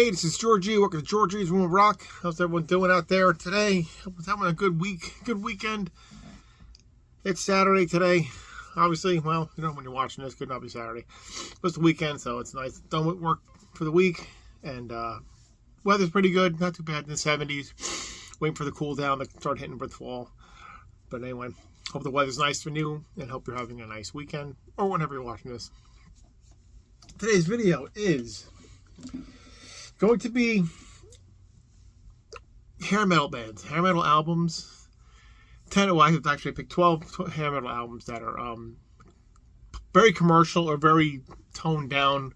Hey, this is Georgie. Welcome to Georgie's Room of Rock. How's everyone doing out there today? Hope it's having a good week, good weekend. It's Saturday today. Obviously, well, you know, when you're watching this, it could not be Saturday. But it's the weekend, so it's nice. Done with work for the week, and weather's pretty good. Not too bad in the 70s. Waiting for the cool down to start hitting with fall. But anyway, hope the weather's nice for you, and hope you're having a nice weekend, or whenever you're watching this. Today's video is going to be hair metal bands, hair metal albums. I actually picked 12 hair metal albums that are very commercial or very toned down.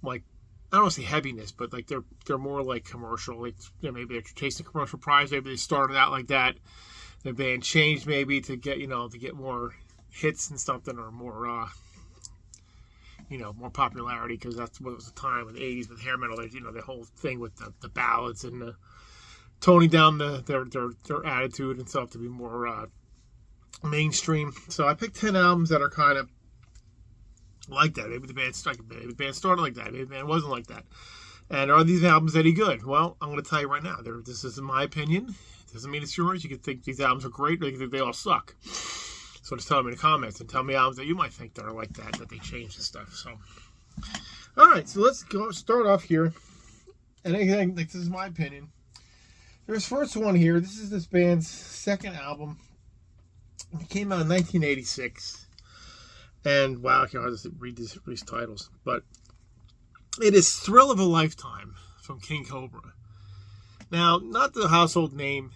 Like, I don't want to say heaviness, but like they're more like commercial. Like, you know, maybe they're chasing a commercial prize. Maybe they started out like that. The band changed maybe to get more hits and something, or more more popularity, because that's what was the time in the 80s with hair metal. There's, the whole thing with the ballads and the toning down their attitude and stuff to be more mainstream. So I picked 10 albums that are kind of like that. Maybe the band started like that. Maybe the band wasn't like that. And are these albums any good? Well, I'm going to tell you right now. This is my opinion. It doesn't mean it's yours. You can think these albums are great, or you can think they all suck. So just tell me in the comments and tell me albums that you might think that are like that they changed and stuff. So, all right, so let's start off here. And again, this is my opinion. There's first one here. This is this band's second album. It came out in 1986. And wow, I can hardly read these titles. But it is Thrill of a Lifetime from King Cobra. Now, not the household name.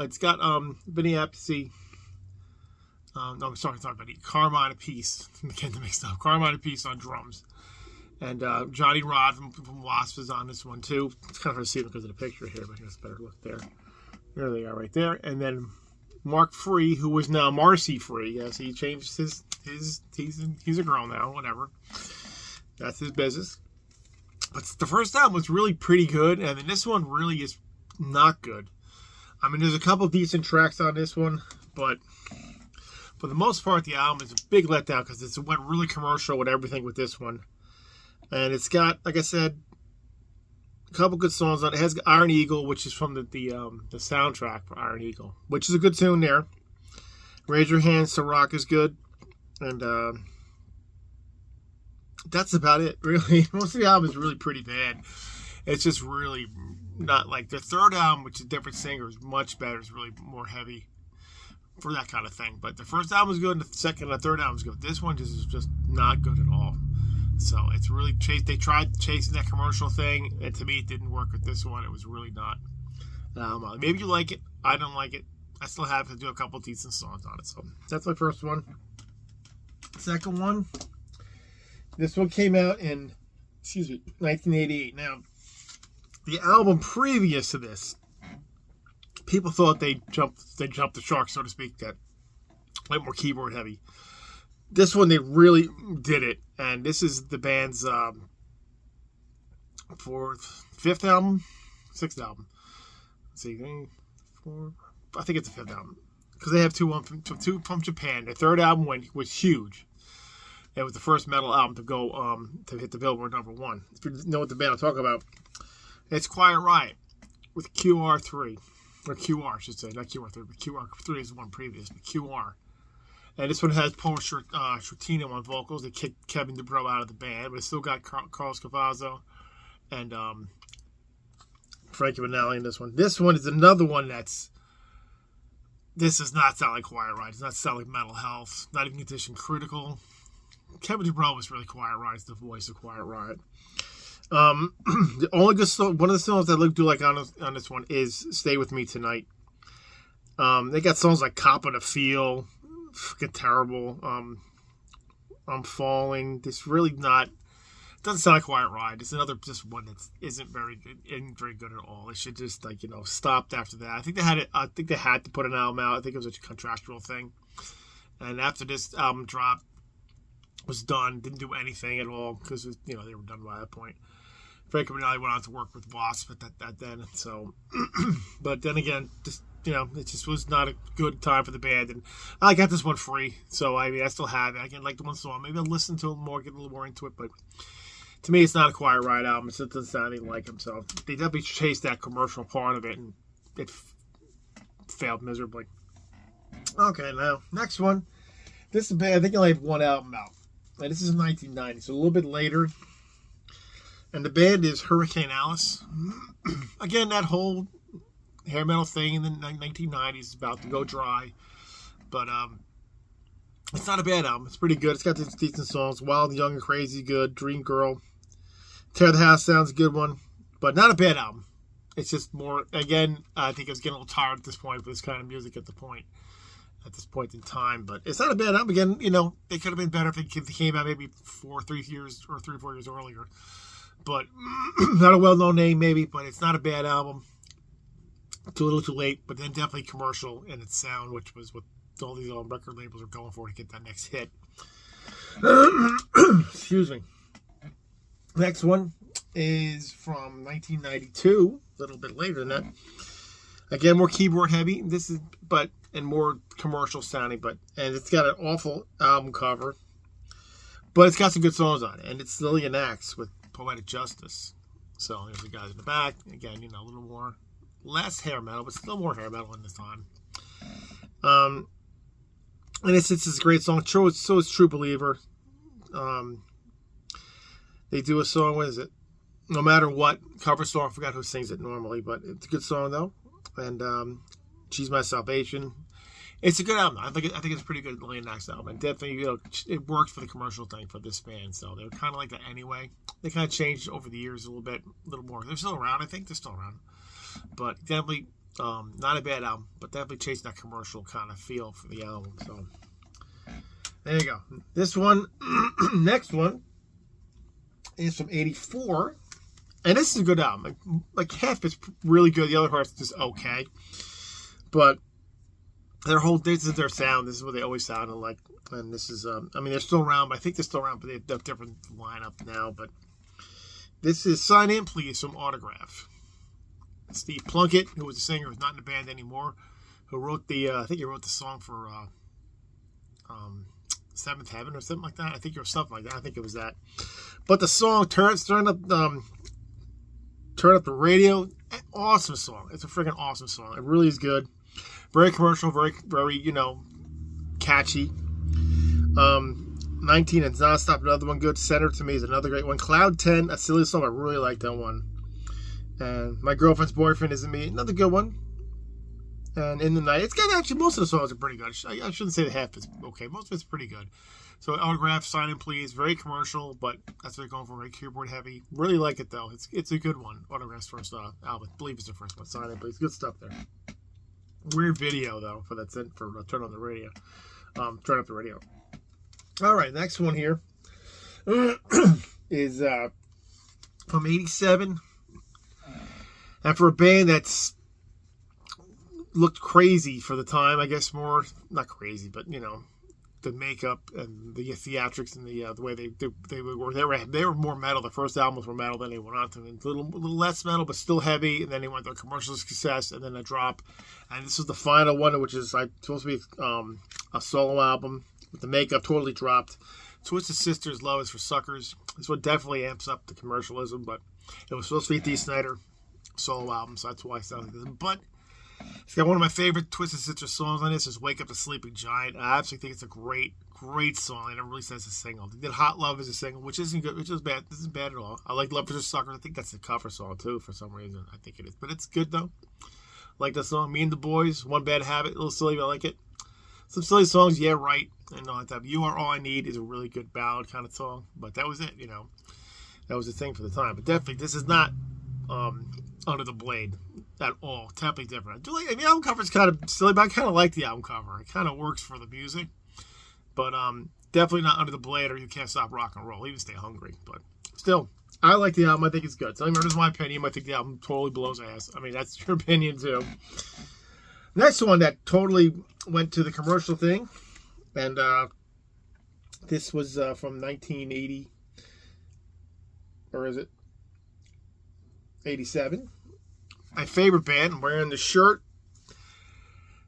It's got Vinny Appice. Carmine Appice. I'm getting mixed up. Carmine Appice on drums. And Johnny Rod from Wasp is on this one too. It's kind of hard to see them because of the picture here, but here's a better look there. There they are right there. And then Mark Free, who is now Marcy Free. Yes, he changed his he's a girl now, whatever. That's his business. But the first album was really pretty good, and then this one really is not good. I mean, there's a couple decent tracks on this one, but for the most part, the album is a big letdown because it went really commercial with everything with this one. And it's got, like I said, a couple good songs on it. It has Iron Eagle, which is from the soundtrack for Iron Eagle, which is a good tune there. Raise Your Hands to Rock is good. And that's about it, really. Most of the album is really pretty bad. It's just really not like the third album, which is a different singer, is much better. It's really more heavy for that kind of thing. But the first album is good, and the second and the third album is good. This one is just not good at all. So it's really they tried chasing that commercial thing, and to me it didn't work with this one. It was really not. Maybe you like it. I don't like it. I still have to do a couple decent songs on it. So that's my first one. Second one, this one came out in 1988. Now, the album previous to this, people thought they jumped the shark, so to speak, that went more keyboard heavy. This one, they really did it, and this is the band's sixth album. Let's see, 3, 4. I think it's the fifth album because they have two from Japan. Their third album was huge. It was the first metal album to go to hit the Billboard #1. If you know what the band I'm talking about, it's Quiet Riot with QR3. Or QR, I should say. Not QR3, but QR3 is the one previous, but QR. And this one has Paul Shortino on vocals. They kicked Kevin DuBrow out of the band, but it still got Carlos Cavazo and Frankie Banali in this one. This one is another one this does not sound like Quiet Riot. It does not sound like Mental Health. Not even Condition Critical. Kevin DuBrow was really Quiet Riot. It's the voice of Quiet Riot. The only good song, one of the songs that I do like on this one is "Stay With Me Tonight." They got songs like "Cop on the Feel," freaking terrible. "I'm Falling." This really not doesn't sound like Quiet Riot. It's another just one that isn't very good at all. It should just stopped after that. I think they had to put an album out. I think it was a contractual thing. And after this album dropped, was done, didn't do anything at all because they were done by that point. Frankie Banali went on to work with Wasp at that then. So, but then again, it just was not a good time for the band. And I got this one free, so I still have it. I can like the one song. Maybe I'll listen to it more, get a little more into it. But to me, it's not a Quiet Riot album. It doesn't sound anything like him. So they definitely chased that commercial part of it, and it failed miserably. Okay, now next one. This is a band. I think I only have one album out. And this is 1990, so a little bit later. And the band is Hurricane Alice. Again, that whole hair metal thing in the 1990s is about to go dry. But it's not a bad album. It's pretty good. It's got these decent songs. Wild, Young, and Crazy, good. Dream Girl. Tear the House Down's a good one. But not a bad album. It's just more, again, I think I was getting a little tired at this point with this kind of music at this point in time. But it's not a bad album. Again, you know, they could have been better if they came out maybe 3 or 4 years earlier. But not a well-known name maybe, but it's not a bad album. Too little too late, but then definitely commercial in its sound, which was what all these record labels are going for to get that next hit. Excuse me. Next one is from 1992, a little bit later than that. Again, more keyboard heavy. And more commercial sounding, and it's got an awful album cover, but it's got some good songs on it, and it's Lillian Axe with Poetic Justice. So there's the guys in the back. Again, you know, a little more, less hair metal, but still more hair metal in this time. And it's a great song. So is True Believer. They do a song, what is it? No Matter What, cover song. I forgot who sings it normally, but it's a good song though. And She's My Salvation. It's a good album. I think it's a pretty good Lillian Axe album. And definitely, you know, it worked for the commercial thing for this band. So they were kind of like that anyway. They kind of changed over the years a little more. They're still around. I think they're still around. But definitely not a bad album. But definitely chased that commercial kind of feel for the album. So there you go. This one, next one, is from '84. And this is a good album. Like half is really good. The other half is just okay. But this is their sound. This is what they always sounded like. And this is, I mean, they're still around, but I think they're still around, but they have a different lineup now. But this is Sign In Please from Autograph. Steve Plunkett, who was the singer, who's not in the band anymore, who wrote I think he wrote the song for Seventh Heaven or something like that. I think it was something like that. I think it was that. But the song, Turn Up the Radio, awesome song. It's a freaking awesome song. It really is good. Very commercial, very, very, you know, catchy. 19 and Nonstop, another one good. Center to Me is another great one. Cloud 10, a silly song. I really like that one. And My Girlfriend's Boyfriend Isn't Me, another good one. And In the Night, it's got actually, most of the songs are pretty good. I shouldn't say the half is okay. Most of it's pretty good. So Autograph, Sign In Please, very commercial, but that's what they're going for, very keyboard heavy. Really like it though. It's a good one. Autograph's first album, I believe it's the first one. Sign In Please, good stuff there. Weird video though for Turn On the Radio. Turn Up the Radio. All right, next one here is from '87, and for a band that's looked crazy for the time, I guess more not crazy, but you know, the makeup and the theatrics and the way they were more metal. The first album was more metal, then they went on to a little less metal, but still heavy, and then they went to commercial success, and then a drop. And this was the final one, which is supposed to be a solo album with the makeup totally dropped. Twisted Sister's Love Is for Suckers. This one definitely amps up the commercialism, but it was supposed to be a Dee Snider solo album, so that's why I sounded like this. But it's got one of my favorite Twisted Sister songs on this is Wake Up the Sleeping Giant. I absolutely think it's a great, great song. They never released that as a single. They did Hot Love as a single, which isn't good, which is bad. This isn't bad at all. I like Love for Suckers. I think that's the cover song too for some reason. I think it is. But it's good though. Like that song. Me and the Boys, One Bad Habit, a little silly, but I like it. Some silly songs, yeah, right. And all that stuff. You Are All I Need is a really good ballad kind of song. But that was it, you know. That was the thing for the time. But definitely, this is not Under the Blade at all. Definitely different. I do like the album cover is kind of silly, but I kind of like the album cover. It kind of works for the music. But definitely not Under the Blade or You Can't Stop Rock and Roll. Even Stay Hungry. But still, I like the album. I think it's good. So that's my opinion. You might think the album totally blows ass. I mean, that's your opinion too. Next one that totally went to the commercial thing. And this was from 1980. Or is it 87? My favorite band. I'm wearing the shirt.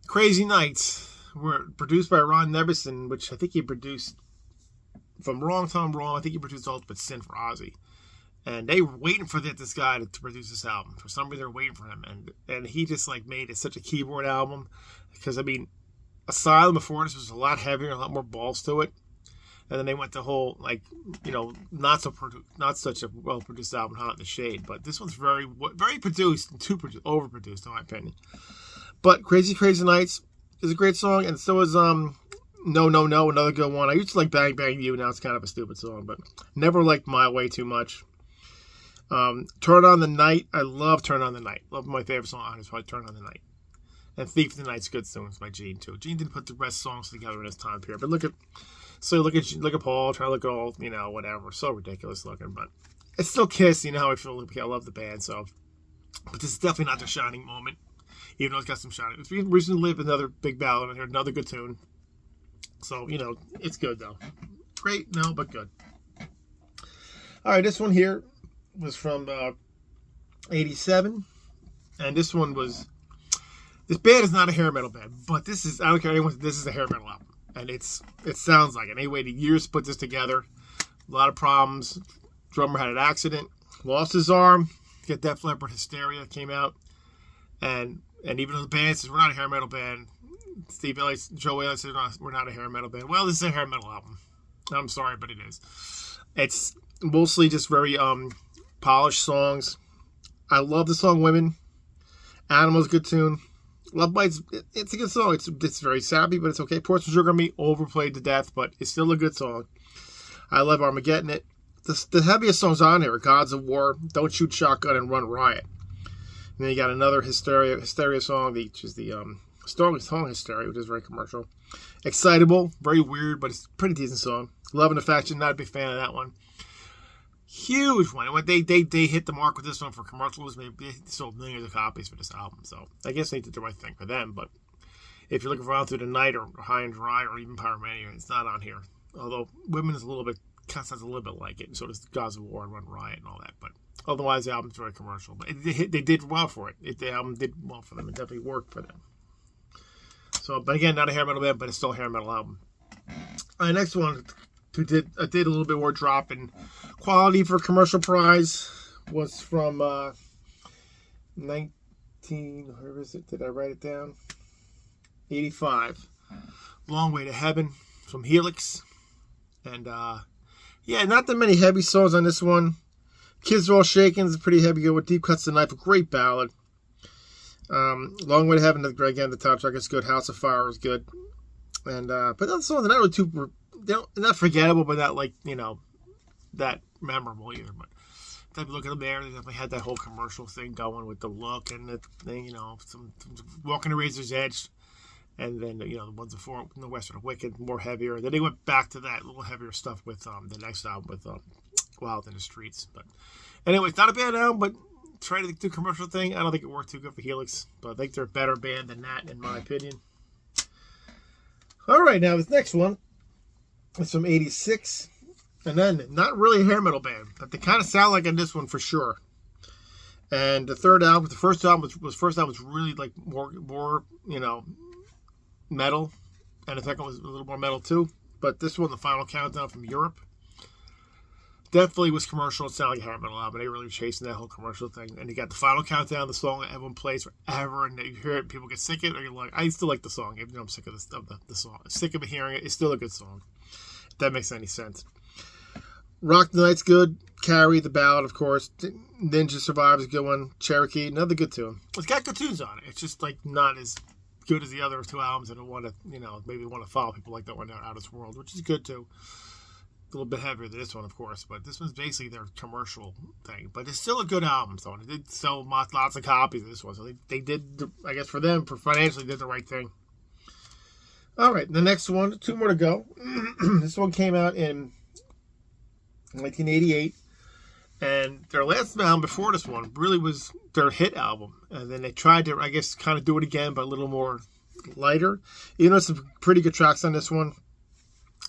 Crazy Nights. Were produced by Ron Nevison, which I think he produced from Wrong Tom Wrong. I think he produced Ultimate Sin for Ozzy. And they were waiting for this guy to produce this album. For some reason, they were waiting for him. And he just like made it such a keyboard album. Because, I mean, Asylum before this was a lot heavier, a lot more balls to it. And then they went the whole, like, you know, not such a well-produced album, Hot in the Shade. But this one's very produced and overproduced, in my opinion. But Crazy Crazy Nights is a great song. And so is No, No, No, another good one. I used to like Bang Bang You. Now it's kind of a stupid song. But never liked My Way too much. Turn on the Night. I love Turn on the Night. Love my favorite song on is probably Turn on the Night. And Thief of the Night's good songs by Gene too. Gene didn't put the best songs together in his time period. But look at Paul, try to look at all, you know, whatever. So ridiculous looking, but it's still Kiss. You know how I feel. I love the band, so. But this is definitely not their shining moment, even though it's got some shining. It's Reason to Live, another big ballad in here, another good tune. So, you know, it's good though. Great, no, but good. All right, this one here was from 87, and this one was. This band is not a hair metal band, but this is, I don't care anyone, this is a hair metal album. And it sounds like it. They waited years to put this together. A lot of problems. Drummer had an accident, lost his arm. Get Def Leppard Hysteria came out. And even though the band says we're not a hair metal band, Steve Elliott, Joe Elliott says we're not a hair metal band. Well, this is a hair metal album. I'm sorry, but it is. It's mostly just very polished songs. I love the song Women. Animal's a good tune. Love Bites, it's a good song. It's very sappy, but it's okay. Portsmouth Sugar Me, overplayed to death, but it's still a good song. I love Armageddon. The heaviest songs on here are Gods of War, Don't Shoot Shotgun, and Run Riot. And then you got another Hysteria song, which is the song Hysteria, which is very commercial. Excitable, very weird, but it's a pretty decent song. Love and Affection, not a big fan of that one. Huge one. And they hit the mark with this one for commercials. They sold millions of copies for this album. So I guess they did the right thing for them. But if you're looking for Out Through the Night or High and Dry or even Pyromania, it's not on here. Although Women is sounds a little bit like it. And so does Gods of War and Run Riot and all that. But otherwise, the album's very commercial. But they did well for it. The album did well for them. It definitely worked for them. So, but again, not a hair metal band, but it's still a hair metal album. All right, next one. I did a little bit more drop in quality for commercial prize was from 19, where is it? Did I write it down? 85. Long Way to Heaven from Helix. And yeah, not that many heavy songs on this one. Kids Are All Shakin' is pretty heavy. Go with Deep Cuts the Knife, a great ballad. Long Way to Heaven, again, the top track is good. House of Fire is good. And but other songs are not really too, they're not forgettable, but not like, you know, that memorable either. But if you look at them there, they definitely had that whole commercial thing going with the look and the thing, you know, some Walking the Razor's Edge, and then, you know, the ones before, the Western of Wicked, more heavier. And then they went back to that little heavier stuff with the next album with Wild in the Streets. But anyway, it's not a bad album, but trying to do a commercial thing, I don't think it worked too good for Helix. But I think they're a better band than that, in my opinion. All right, now this next one is from 86. And then, not really a hair metal band, but they kind of sound like in this one for sure. And the first album was really like more, you know, metal. And the second was a little more metal too. But this one, The Final Countdown from Europe, definitely was commercial. It sounded like a hair metal album. They really were chasing that whole commercial thing. And you got The Final Countdown, the song that everyone plays forever, and you hear it, people get sick of it. Or you're like, I still like the song, even though I'm sick of the song. I'm sick of hearing it. It's still a good song. If that makes any sense. Rock the Night's good. Carrie, the ballad, of course. Ninja Survives, a good one. Cherokee, another good tune. It's got good tunes on it. It's just like not as good as the other two albums. I don't want to, you know, maybe want to follow people like that one, Out of This World, which is good too. A little bit heavier than this one, of course, but this one's basically their commercial thing. But it's still a good album, so it did sell lots of copies of this one. So they did, I guess for them, financially, did the right thing. All right, the next one, two more to go. This one came out in 1988, and their last album before this one really was their hit album. And then they tried to, I guess, kind of do it again, but a little more lighter. You know, some pretty good tracks on this one.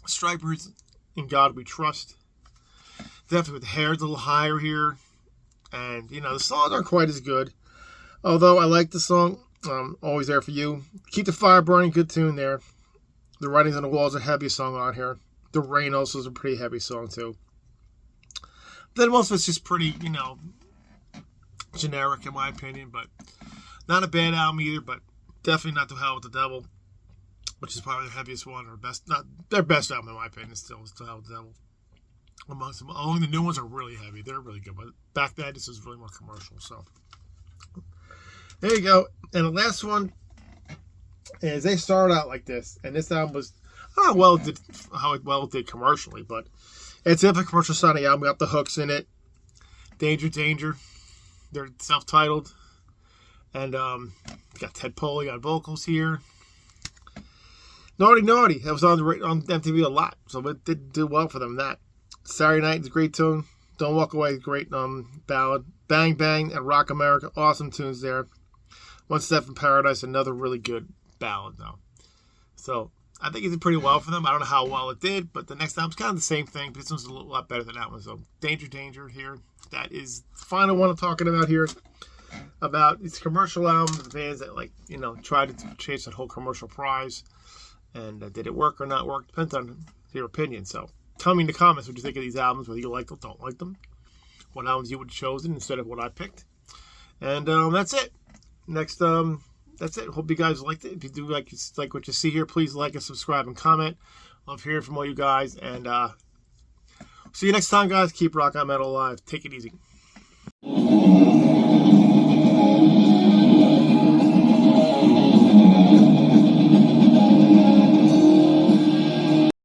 Stripers, In God We Trust. Definitely with the hair a little higher here. And, you know, the songs aren't quite as good. Although I like the song, Always There For You. Keep the Fire Burning, good tune there. The Writings on the Wall is a heavy song on here. The Rain also is a pretty heavy song too. Then most of it's just pretty, generic in my opinion, but not a bad album either, but definitely not To Hell with the Devil, which is probably the heaviest one, or not their best album in my opinion still is To Hell with the Devil. Amongst them, the new ones are really heavy. They're really good, but back then this was really more commercial. So there you go. And the last one is they started out like this, and this album was I don't know how well it did commercially, but it's a commercial sounding album. Got the hooks in it. Danger, Danger. They're self-titled, and got Ted Poley on vocals here. Naughty Naughty, that was on MTV a lot, so it did do well for them. That Saturday Night is a great tune. Don't Walk Away, great ballad. Bang Bang and Rock America, awesome tunes there. One Step from Paradise, another really good ballad though. So I think it did pretty well for them. I don't know how well it did, but the next album's kind of the same thing, but this one's a lot better than that one. So Danger, Danger here. That is the final one I'm talking about here. About these commercial albums, bands that try to chase that whole commercial prize. And did it work or not work? Depends on your opinion. So tell me in the comments what you think of these albums, whether you like them, don't like them, what albums you would have chosen instead of what I picked. And that's it. Next, that's it. Hope you guys liked it. If you do like what you see here, please like and subscribe and comment. Love hearing from all you guys. And see you next time, guys. Keep rock on metal alive. Take it easy.